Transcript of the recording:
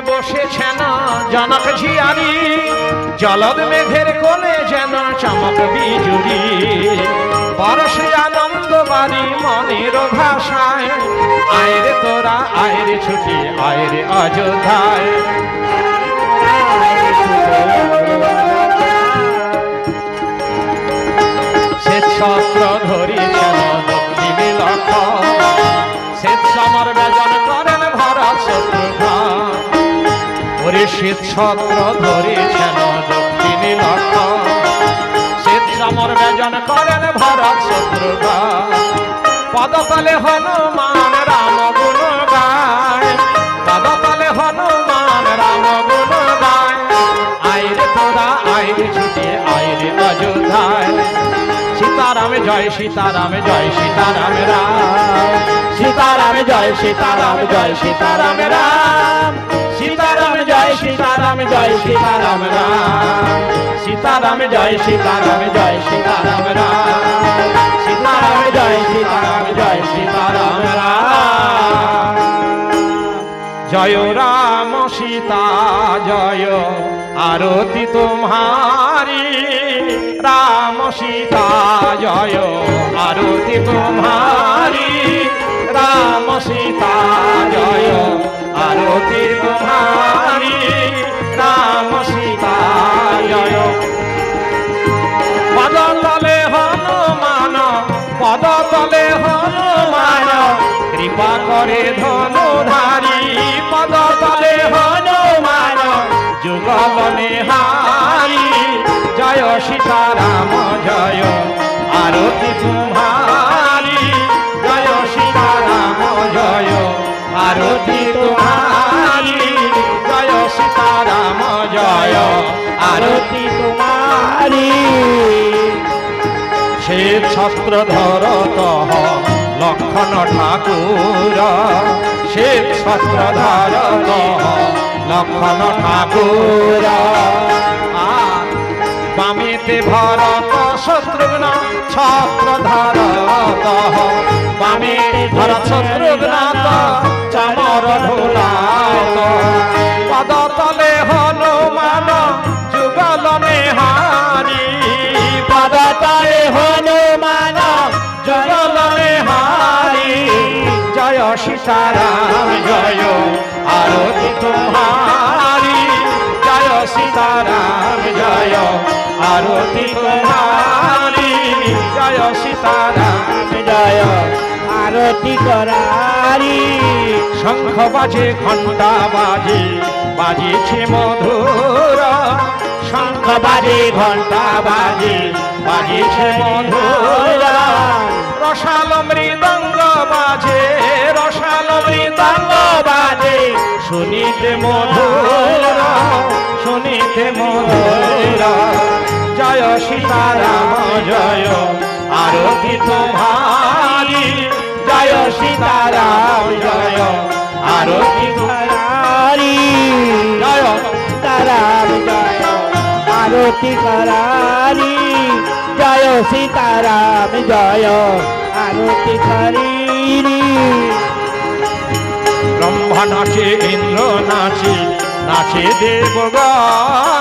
বসেছেন জনক ঝিয়ারি, জলদ মেঘের কোলে যেন চমক বিজুরি। বরষে আনন্দ বাড়ি মনের ভাষায়, আয়রে তোরা আয়রে ছুটি আয়রে অযোধ্যায়। শ্বেত ছত্র ধরিছেন দক্ষিণী লক্ষণ, শ্বেত সমর ব্যজন করেন ভরত শত্রুঘ্ন। ওরে শ্বেত ছত্র ধরিছেন দক্ষিণী লক্ষণ, শ্বেত সমর ব্যজন করেন ভরত শত্রুঘ্ন। পদতলে হনুমান রাম গুণ গায়, পদতলে হনুমান রাম গুণ গায়। আইরে তোরা আইরে ছুটে আইরে অযোধ্যায়। সীতারাম জয় সীতারাম জয় সীতারাম রাম, সীতারাম জয় সীতারাম জয় সীতারাম রাম। সীতারাম জয় সীতারাম জয় সীতারাম রাম, সীতারাম জয় সীতারাম জয় সীতারাম রাম। সীতারাম জয় সীতারাম জয় সীতারাম রাম। জয় রাম সীতা জয় আরতি তোমারি, রাম সীতা জয় আরতি তোমারি। রাম সীতা জয় আরতি তোমারি, রাম সীতা জয়। পদতলে হনুমান পদতলে হনুমান, কৃপা করে ধনুধারী। পদতলে হনুমান যুগল নেহারি, জয় সীতারাম জয় আরতি তোমারি। জয় সীতারাম জয় আরতি তোমারি। জয় সীতারাম জয় আরতি তোমারি। শ্বেত ছত্র ধরত লক্ষণ ঠাকুর, শ্বেত ছত্র ধরত লক্ষণ ঠাকুর। বামেতে ভরত শত্রুঘ্ন ছত্র ধরত, বামে ভরত শত্রুঘ্ন চামর ঢোলাত। পদতলে হনুমান যুগল নেহারি, পদতলে হনুমান যুগল নেহারি। জয় সীতারাম জয় আরতি তোমারি। জয় সীতারাম জয় আরতি তোমারি। জয় সীতারাম জয় আরতি করারি। শঙ্খ বাজে ঘণ্টা বাজে বাজেছে মধুর, শঙ্খ বাজে ঘণ্টা বাজে বাজেছে মধুর। রসাল মৃদঙ্গ বাজে রসাল মৃদঙ্গ বাজে, শুনিতে মধুর শুনিতে মধুর। জয় সীতারাম জয় আরতি তোমারি। জয় সীতারাম জয় আরতি তোমারি। জয় সীতারাম জয় আরতি করারি। জয় সীতারাম জয় আরতি করি। ব্রহ্মা নাচে ইন্দ্র নাচে, নাচে দেবগণ।